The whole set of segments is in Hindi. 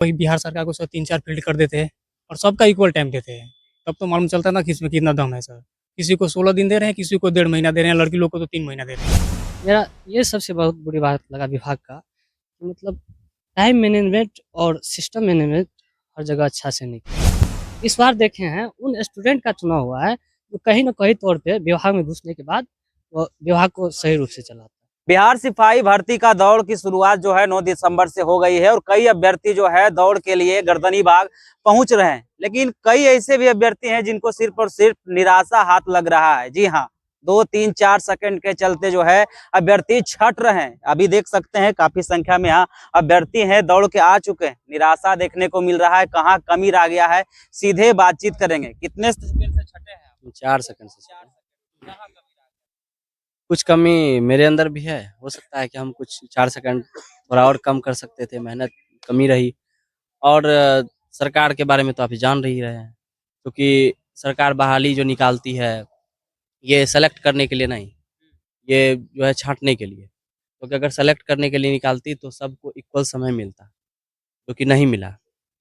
वही बिहार सरकार को सर 3-4 फील्ड कर देते हैं और सबका इक्वल टाइम देते हैं। तब तो मालूम चलता ना कि इसमें कितना दम है सर। किसी को 16 दिन दे रहे हैं, किसी को डेढ़ महीना दे रहे हैं, लड़की लोग को तो 3 महीना दे रहे हैं। मेरा ये सबसे बहुत बुरी बात लगा विभाग का कि मतलब टाइम मैनेजमेंट और सिस्टम मैनेजमेंट हर जगह अच्छा से नहीं किया। इस बार देखे हैं उन स्टूडेंट का चुनाव हुआ है जो कहीं न कहीं तौर पे विभाग में घुसने के बाद वो विभाग को सही रूप से चलाता है। बिहार सिपाही भर्ती का दौड़ की शुरुआत जो है 9 दिसंबर से हो गई है और कई अभ्यर्थी जो है दौड़ के लिए गर्दनी बाग पहुंच रहे हैं, लेकिन कई ऐसे भी अभ्यर्थी हैं जिनको सिर्फ और सिर्फ निराशा हाथ लग रहा है। जी हाँ, 2-3-4 सेकंड के चलते जो है अभ्यर्थी छट रहे हैं। अभी देख सकते हैं काफी संख्या में यहाँ अभ्यर्थी हैं, दौड़ के आ चुके हैं। निराशा देखने को मिल रहा है, कहाँ कमी रह गया है, सीधे बातचीत करेंगे। कितने सेकंड से छटे हैं? 4 सेकंड से कुछ कमी मेरे अंदर भी है। हो सकता है कि हम कुछ 4 सेकंड थोड़ा और कम कर सकते थे, मेहनत कमी रही। और सरकार के बारे में तो आप जान ही रहे हैं, क्योंकि सरकार बहाली जो निकालती है, ये सेलेक्ट करने के लिए नहीं, ये जो है छाँटने के लिए। क्योंकि अगर सेलेक्ट करने के लिए निकालती तो सबको इक्वल समय मिलता, जो कि नहीं मिला।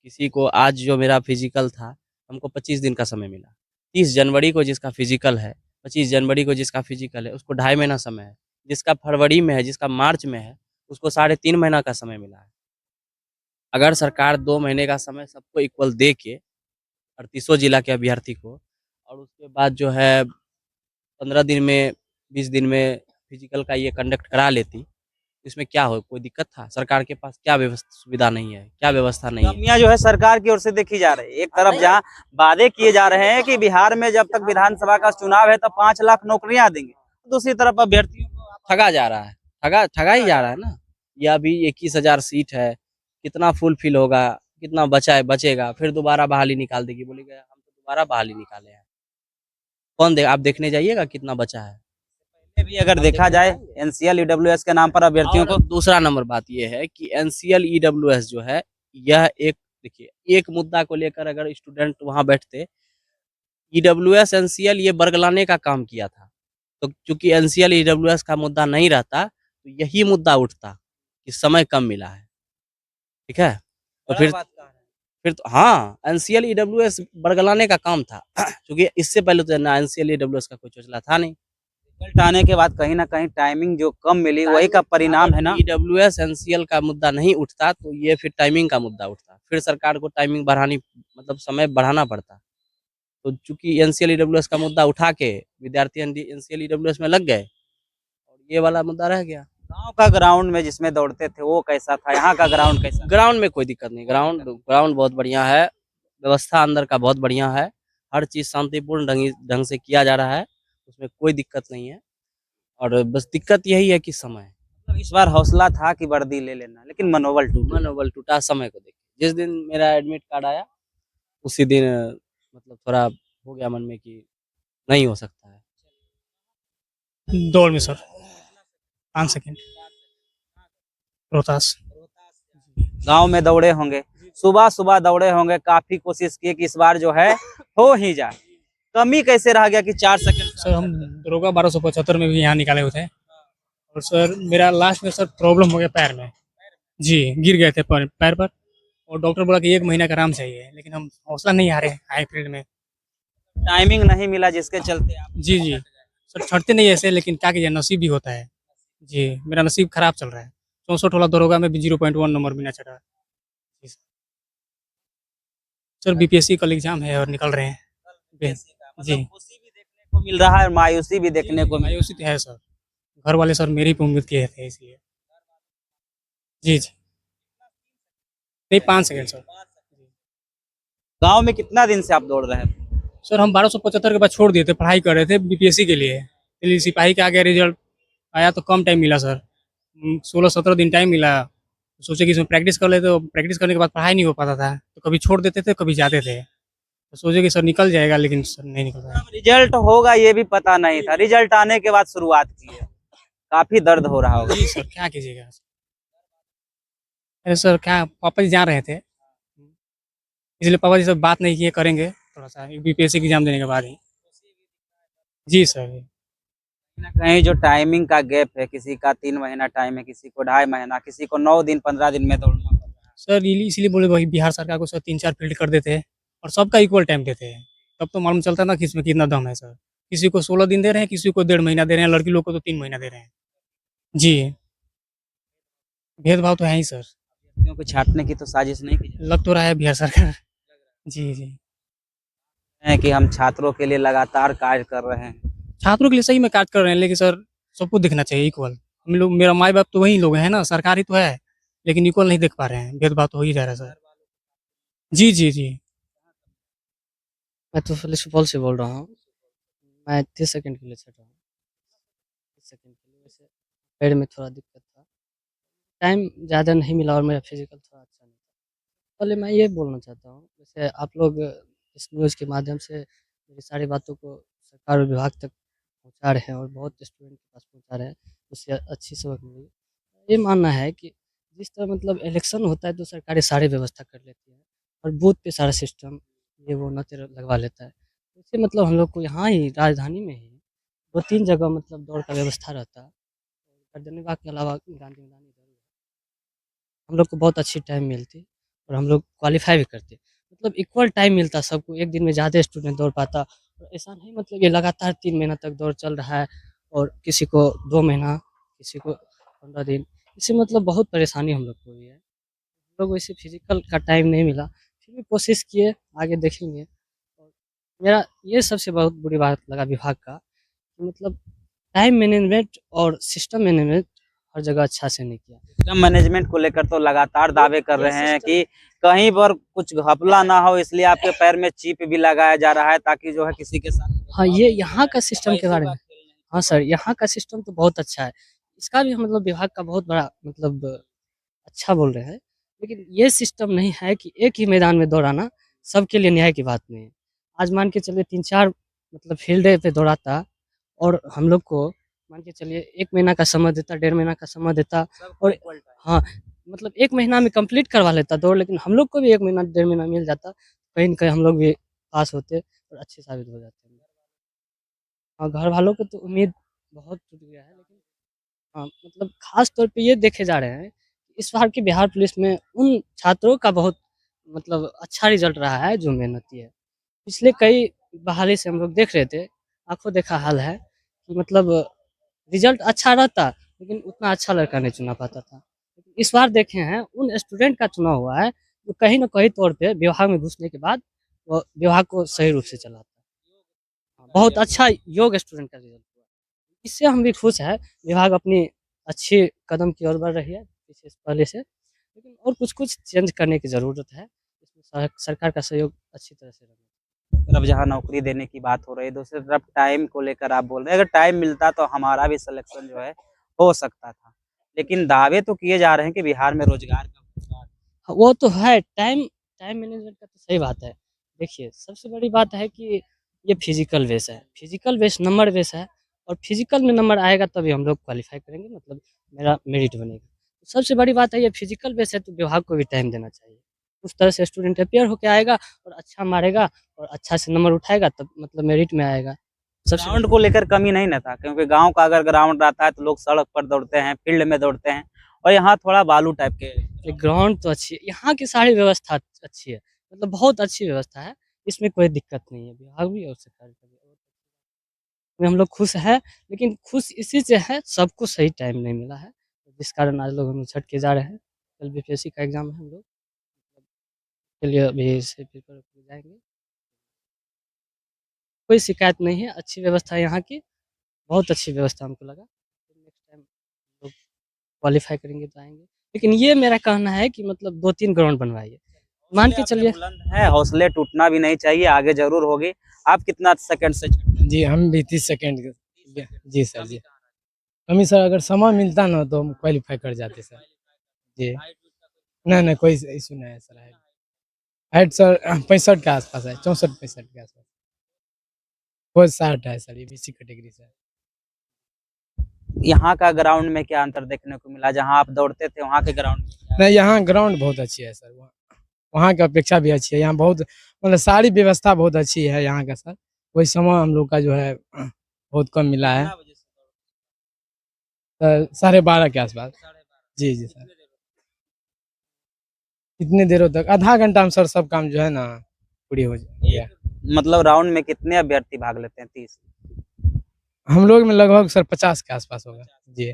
किसी को आज जो मेरा फिजिकल था, हमको 25 दिन का समय मिला। 30 जनवरी को जिसका फिजिकल है, 25 जनवरी को जिसका फिजिकल है, उसको 2.5 महीना समय है। जिसका फरवरी में है, जिसका मार्च में है, उसको 3.5 महीना का समय मिला है। अगर सरकार 2 महीने का समय सबको इक्वल दे के 38 जिला के अभ्यर्थी को, और उसके बाद जो है 15 दिन में 20 दिन में फिजिकल का ये कंडक्ट करा लेती, इसमें क्या हो, कोई दिक्कत था? सरकार के पास क्या सुविधा नहीं है, क्या व्यवस्था नहीं है? कमियां जो है सरकार की ओर से देखी जा रही है। एक तरफ जहां वादे किए जा रहे हैं कि बिहार में जब तक विधानसभा का चुनाव है तो 5 लाख नौकरियां देंगे, दूसरी तरफ अभ्यर्थियों को ठगा जा रहा है, ठगा ही जा रहा है ना। ये अभी 21,000 सीट है, कितना फुलफिल होगा, कितना बचेगा, फिर दोबारा बहाली निकाल देगी, बोलेगा हम तो दोबारा बहाली निकाले हैं। कौन दे, आप देखने जाइएगा कितना बचा है। भी अगर देखा जाए एनसीएल ईडब्ल्यूएस के नाम पर अभ्यर्थियों को, दूसरा नंबर बात ये है कि एनसीएल ईडब्ल्यूएस जो है, यह एक, देखिए, एक मुद्दा को लेकर अगर स्टूडेंट वहां बैठते, ईडब्ल्यूएस एनसीएल ये बरगलाने का काम किया था। तो चूंकि एनसीएल ईडब्ल्यूएस का मुद्दा नहीं रहता, तो यही मुद्दा उठता कि समय कम मिला है। ठीक है, तो फिर तो हाँ, एनसीएल ईडब्ल्यूएस बरगलाने का काम था। क्योंकि इससे पहले तो ना एनसीएल ईडब्ल्यूएस का कोई चोचला था नहीं। रिजल्ट आने के बाद कहीं ना कहीं टाइमिंग जो कम मिली वही का परिणाम है ना। ईडब्ल्यूएस एनसीएल का मुद्दा नहीं उठता तो ये फिर टाइमिंग का मुद्दा उठता, फिर सरकार को टाइमिंग बढ़ानी, मतलब समय बढ़ाना पड़ता। तो चूंकि एनसीएल ईडब्ल्यूएस का मुद्दा उठा के विद्यार्थी एनसीएल ईडब्ल्यूएस में लग गए, और ये वाला मुद्दा रह गया। गांव का ग्राउंड में जिसमें दौड़ते थे वो कैसा था, यहाँ का ग्राउंड कैसा? ग्राउंड में कोई दिक्कत नहीं, ग्राउंड बहुत बढ़िया है, व्यवस्था अंदर का बहुत बढ़िया है, हर चीज शांतिपूर्ण ढंग से किया जा रहा है, उसमें कोई दिक्कत नहीं है। और बस दिक्कत यही है कि समय, मतलब इस बार हौसला था कि वर्दी ले लेना, लेकिन मनोबल टूटा समय को देख। जिस दिन मेरा एडमिट कार्ड आया उसी दिन मतलब थोड़ा हो गया मन में कि नहीं हो सकता है। दौड़ में सर 5 सेकंड रोहतास। गांव में दौड़े होंगे, सुबह सुबह दौड़े होंगे, काफी कोशिश की कि इस बार जो है हो ही जाए। कमी कैसे रह गया कि 4 सेकंड? सर हम दरोगा 1275 में भी यहाँ निकाले हुए थे और सर मेरा लास्ट में सर प्रॉब्लम हो गया पैर में। जी, गिर गए थे पैर पर और डॉक्टर बोला कि 1 महीना का आराम चाहिए, लेकिन हम हौसला नहीं हारे हाई फील्ड में। टाइमिंग नहीं मिला जिसके चलते आप जी, जी। सर छँटते नहीं ऐसे, लेकिन क्या कीजिए, नसीब भी होता है। जी, मेरा नसीब खराब चल रहा है। 64 वाला दरोगा में भी 0.1 नंबर मिला चढ़ा। जी सर, बीपीएससी कल एग्ज़ाम है और निकल रहे हैं। बे जी, मतलब खुशी भी देखने को मिल रहा है और मायूसी भी देखने को मिल रहा है। मायूसी तो है सर। घर वाले सर मेरे ही पे उम्मीद किए थे इसलिए। जी, जी। नहीं 5 सेकंड सर। गांव में कितना दिन से आप दौड़ रहे हैं? सर हम 1275 के बाद छोड़ दिए थे, पढ़ाई कर रहे थे बीपीएससी के लिए। दिल्ली सिपाही का आ गया रिजल्ट, आया तो कम टाइम मिला सर। 16-17 दिन टाइम मिला। सोचे कि इसमें प्रैक्टिस कर लेते, तो प्रैक्टिस करने के बाद पढ़ाई नहीं हो पाता था। तो कभी छोड़ देते थे, कभी जाते थे। तो सोचे कि सर निकल जाएगा, लेकिन सर नहीं निकल पाया। रिजल्ट होगा ये भी पता नहीं था, रिजल्ट आने के बाद शुरुआत की है। काफी दर्द हो रहा होगा। जी सर, क्या कीजिएगा। अरे सर क्या, पापा जी जा रहे थे, इसलिए पापा जी से बात नहीं किए, करेंगे थोड़ा-सा बीपीएससी की एग्ज़ाम देने के बाद ही। जी सर। कहीं जो टाइमिंग का गैप है, किसी का 3 महीना टाइम है, किसी को 2.5 महीना, किसी को 9 दिन 15 दिन में दौड़ना पड़ रहा है। सर इसीलिए बोले वही बिहार सरकार को सर 3-4 फील्ड कर देते हैं और सबका इक्वल टाइम देते हैं, तब तो मालूम चलता ना कि इसमें कितना दम है सर। किसी को 16 दिन दे रहे हैं, किसी को 1.5 महीना दे रहे हैं, लड़की लोग को तो 3 महीना दे रहे हैं। जी, भेदभाव तो है ही सर, लड़कियों को छांटने की तो साजिश नहीं की लग तो रहा है बिहार सरकार। जी, जी। है कि हम छात्रों के लिए लगातार कार्य कर रहे हैं। छात्रों के लिए सही में कार्य कर रहे हैं, लेकिन सर सबको दिखना चाहिए इक्वल। हम लोग मेरा माँ-बाप तो वही लोग हैं ना, सरकार ही तो है, लेकिन इक्वल नहीं देख पा रहे हैं, भेदभाव तो हो ही जा रहा है सर। जी, जी, जी। मैं तो पहले सुपौल से बोल रहा हूँ। मैं 30 सेकंड के लिए छट रहा हूँ। 30 सेकंड के लिए वैसे पैर में थोड़ा दिक्कत था। टाइम ज़्यादा नहीं मिला और मेरा फिज़िकल थोड़ा अच्छा नहीं था। पहले मैं ये बोलना चाहता हूँ, जैसे आप लोग इस न्यूज़ के माध्यम से मेरी सारी बातों को सरकार और विभाग तक पहुँचा रहे हैं और बहुत स्टूडेंट के पास पहुँचा रहे हैं, उससे अच्छी सबक मिली। ये मानना है कि जिस तरह मतलब इलेक्शन होता है तो सरकारें सारी व्यवस्था कर लेती है और बूथ पे सारा सिस्टम ये वो न तेरा लगवा लेता है। इससे मतलब हम लोग को यहाँ ही राजधानी में ही 2-3 जगह मतलब दौड़ का व्यवस्था रहता है। गर्दनीबाग के अलावा गांधी मैदान इधर ही है। हम लोग को बहुत अच्छी टाइम मिलती और हम लोग क्वालिफ़ाई भी करते। मतलब इक्वल टाइम मिलता सबको, एक दिन में ज़्यादा स्टूडेंट दौड़ पाता और ऐसा नहीं मतलब ये लगातार 3 महीना तक दौड़ चल रहा है और किसी को 2 महीना, किसी को 15 दिन, इससे मतलब बहुत परेशानी हम लोग को हुई है। हम लोग वैसे फिज़िकल का टाइम नहीं मिला, फिर भी कोशिश किए, आगे देखेंगे। और मेरा ये सबसे बहुत बुरी बात लगा विभाग का कि मतलब टाइम मैनेजमेंट और सिस्टम मैनेजमेंट हर जगह अच्छा से नहीं किया। सिस्टम मैनेजमेंट को लेकर तो लगातार दावे कर रहे हैं कि कहीं पर कुछ घपला ना हो, इसलिए आपके पैर में चिप भी लगाया जा रहा है ताकि जो है किसी के साथ हाँ, ये यहाँ का सिस्टम के बारे में, हाँ सर, यहाँ का सिस्टम तो बहुत अच्छा है। इसका भी मतलब विभाग का बहुत बड़ा मतलब अच्छा बोल रहे हैं। लेकिन ये सिस्टम नहीं है कि एक ही मैदान में दौड़ाना सबके लिए न्याय की बात नहीं है। आज मान के चलिए 3-4 मतलब फील्ड पे दौड़ाता और हम लोग को मान के चलिए 1 महीना का समय देता, 1.5 महीना का समय देता और हाँ, मतलब 1 महीना में कंप्लीट करवा लेता दौड़, लेकिन हम लोग को भी 1 महीना, 1.5 महीना मिल जाता। कहीं न कहीं हम लोग भी पास होते और अच्छे साबित हो जाते। हाँ, घर वालों को तो उम्मीद बहुत टूट गया है, लेकिन हाँ, मतलब ख़ास तौर पे ये देखे जा रहे हैं, कि इस बार की बिहार पुलिस में उन छात्रों का बहुत मतलब अच्छा रिज़ल्ट रहा है जो मेहनती है। पिछले कई बहाली से हम लोग देख रहे थे, आँखों देखा हाल है कि मतलब रिज़ल्ट अच्छा रहता, लेकिन उतना अच्छा लड़का नहीं चुना पाता था। लेकिन इस बार देखे हैं उन स्टूडेंट का चुनाव हुआ है, जो कहीं न कहीं तौर पे विभाग में घुसने के बाद वो विभाग को सही रूप से चलाता है। बहुत अच्छा योग्य स्टूडेंट का रिज़ल्ट हुआ। इससे हम भी खुश हैं, विभाग अपनी अच्छी कदम की ओर बढ़ रही है पीछे से पहले से। लेकिन और कुछ-कुछ चेंज करने की ज़रूरत है। इसमें सरकार का सहयोग अच्छी तरह से रहना तरफ जहाँ नौकरी देने की बात हो रही है, दूसरी तरफ टाइम को लेकर आप बोल रहे हैं, अगर टाइम मिलता तो हमारा भी सिलेक्शन जो है हो सकता था। लेकिन दावे तो किए जा रहे हैं कि बिहार में रोजगार का भंडार है। हाँ, वो तो है, टाइम टाइम मैनेजमेंट का तो सही बात है। देखिए, सबसे बड़ी बात है कि ये फिज़िकल बेस है, फिज़िकल बेस नंबर बेस है और फिज़िकल में नंबर आएगा तभी हम लोग क्वालीफ़ाई करेंगे, मतलब मेरा मेरिट बनेगा। सबसे बड़ी बात है ये फिज़िकल बेस है तो विभाग को भी टाइम देना चाहिए। उस तरह से स्टूडेंट अपियर होके आएगा और अच्छा मारेगा और अच्छा से नंबर उठाएगा तब मतलब मेरिट में आएगा। सबसे ग्राउंड को लेकर कमी नहीं ना था, क्योंकि गाँव का अगर ग्राउंड रहता है तो लोग सड़क पर दौड़ते हैं, फील्ड में दौड़ते हैं और यहाँ थोड़ा बालू टाइप के। ये ग्राउंड तो अच्छी है, यहाँ की सारी व्यवस्था अच्छी है, मतलब बहुत अच्छी व्यवस्था है, इसमें कोई दिक्कत नहीं है, विभाग भी और सरकार का भी। में हम लोग खुश हैं, लेकिन खुश इसी से हैं, सबको सही टाइम नहीं मिला है, जिस कारण आज लोग हम छट के जा रहे हैं। कल बीपीएससी का एग्ज़ाम है हम लोग, के लिए अभी से प्रिपेयर होके जाएँगे। कोई शिकायत नहीं है, अच्छी व्यवस्था है यहाँ की, बहुत अच्छी व्यवस्था हमको लगा। नेक्स्ट टाइम लोग क्वालीफाई करेंगे तो आएँगे। लेकिन ये मेरा कहना है कि मतलब 2-3 ग्राउंड बनवाइए। मान के हौसले अपने चलिए बुलंद है, हौसले टूटना भी नहीं चाहिए, आगे जरूर होगी। आप कितना सेकंड से जी, हम भी 30 सेकंड के जी सर जी। हमें सर अगर समय मिलता ना तो हम क्वालीफाई कर जाते सर। जी। नहीं, कोई इश्यू नहीं है सर हाइट। हाइट सर 65 के आसपास है, 64-65 के आसपास। वो 60 है सर, ये बीसी कैटेगरी से है। यहाँ का ग्राउंड में क्या अंतर देखने को मिला? जहाँ आप दौड़ते थे वहाँ के ग्राउंड में क्या? नहीं, यहाँ ग्राउंड बहुत अच्छी है सर, वहाँ की अपेक्षा भी अच्छी है। यहाँ बहुत मतलब सारी व्यवस्था बहुत अच्छी है यहाँ का सर। वही समय हम लोग का जो है बहुत कम मिला है। कितना बजे से सर 12:30 के आसपास। जी, जी सर। कितने देरों तक, आधा घंटा में सर सब काम जो है ना पूरी हो जाएगा। मतलब राउंड में कितने अभ्यर्थी भाग लेते हैं? 30? हम लोग में लगभग सर 50 के आसपास होगा जी।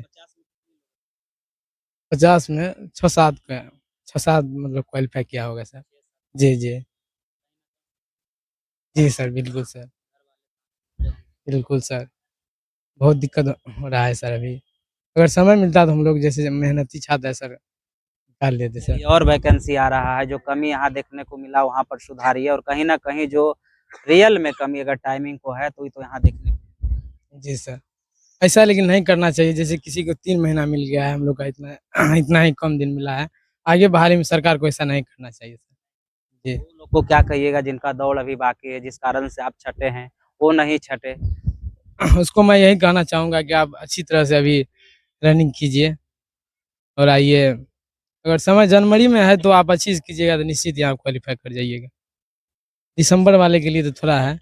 50 में 6-7 मतलब क्वालिफाई किया होगा सर। जी जी जी सर, बिल्कुल सर, बिल्कुल सर, बहुत दिक्कत हो रहा है सर अभी। अगर समय मिलता तो हम लोग जैसे मेहनती छात्र है सर, कर लेते सर। और वैकेंसी आ रहा है, जो कमी यहाँ देखने को मिला वहाँ पर सुधारिए, और कहीं ना कहीं जो रियल में कमी अगर टाइमिंग को है तो यहाँ देखने को। जी सर, ऐसा लेकिन नहीं करना चाहिए। जैसे किसी को 3 महीना मिल गया है, हम लोग का इतना इतना ही कम दिन मिला है। आगे बहाली में सरकार को ऐसा नहीं करना चाहिए सर। जी। वो लोग को क्या कहिएगा जिनका दौड़ अभी बाकी है, जिस कारण से आप छटे हैं वो नहीं छटे? उसको मैं यही कहना चाहूँगा कि आप अच्छी तरह से अभी रनिंग कीजिए और आइए। अगर समय जनवरी में है तो आप अच्छी से कीजिएगा तो निश्चित ही आप क्वालीफाई कर जाइएगा। दिसंबर वाले के लिए तो थोड़ा है।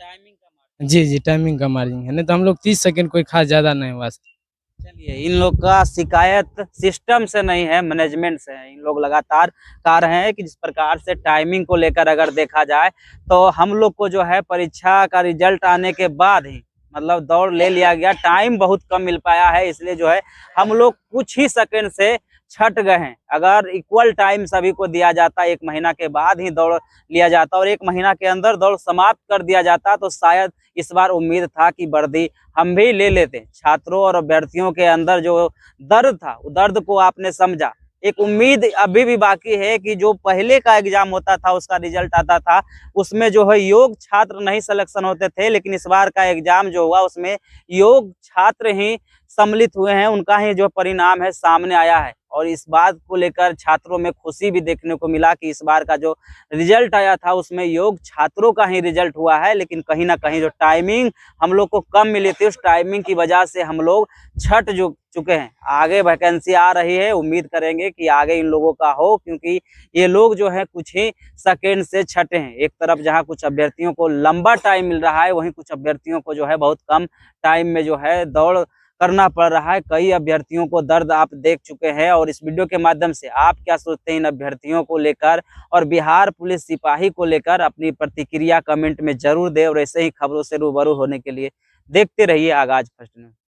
जी जी, टाइमिंग का मार्जिन है, नहीं तो हम लोग 30 सेकंड कोई खास ज़्यादा नहीं हुआ सर। चलिए, इन लोग का शिकायत सिस्टम से नहीं है, मैनेजमेंट से है। इन लोग लगातार कह रहे हैं कि जिस प्रकार से टाइमिंग को लेकर अगर देखा जाए तो हम लोग को जो है परीक्षा का रिजल्ट आने के बाद ही मतलब दौड़ ले लिया गया, टाइम बहुत कम मिल पाया है, इसलिए जो है हम लोग कुछ ही सेकंड से छट गए हैं। अगर इक्वल टाइम सभी को दिया जाता, 1 महीना के बाद ही दौड़ लिया जाता और 1 महीना के अंदर दौड़ समाप्त कर दिया जाता तो शायद इस बार उम्मीद था कि वर्दी हम भी ले लेते। छात्रों और अभ्यर्थियों के अंदर जो दर्द था, वो दर्द को आपने समझा। एक उम्मीद अभी भी बाकी है कि जो पहले का एग्जाम होता था, उसका रिजल्ट आता था, उसमें जो है योग छात्र नहीं सिलेक्शन होते थे, लेकिन इस बार का एग्जाम जो हुआ उसमें योग छात्र ही सम्मिलित हुए हैं, उनका ही जो परिणाम है सामने आया है। और इस बात को लेकर छात्रों में खुशी भी देखने को मिला कि इस बार का जो रिजल्ट आया था उसमें योग छात्रों का ही रिजल्ट हुआ है। लेकिन कहीं ना कहीं जो टाइमिंग हम लोग को कम मिली थी, उस टाइमिंग की वजह से हम लोग छट चुके हैं। आगे वैकेंसी आ रही है, उम्मीद करेंगे कि आगे इन लोगों का हो, क्योंकि ये लोग जो है कुछ ही सेकेंड से छटे हैं। एक तरफ जहां कुछ अभ्यर्थियों को लंबा टाइम मिल रहा है, वहीं कुछ अभ्यर्थियों को जो है बहुत कम टाइम में जो है दौड़ करना पड़ रहा है। कई अभ्यर्थियों को दर्द आप देख चुके हैं, और इस वीडियो के माध्यम से आप क्या सोचते हैं इन अभ्यर्थियों को लेकर और बिहार पुलिस सिपाही को लेकर, अपनी प्रतिक्रिया कमेंट में जरूर दें। और ऐसे ही खबरों से रूबरू होने के लिए देखते रहिए आगाज फर्स्ट न्यूज।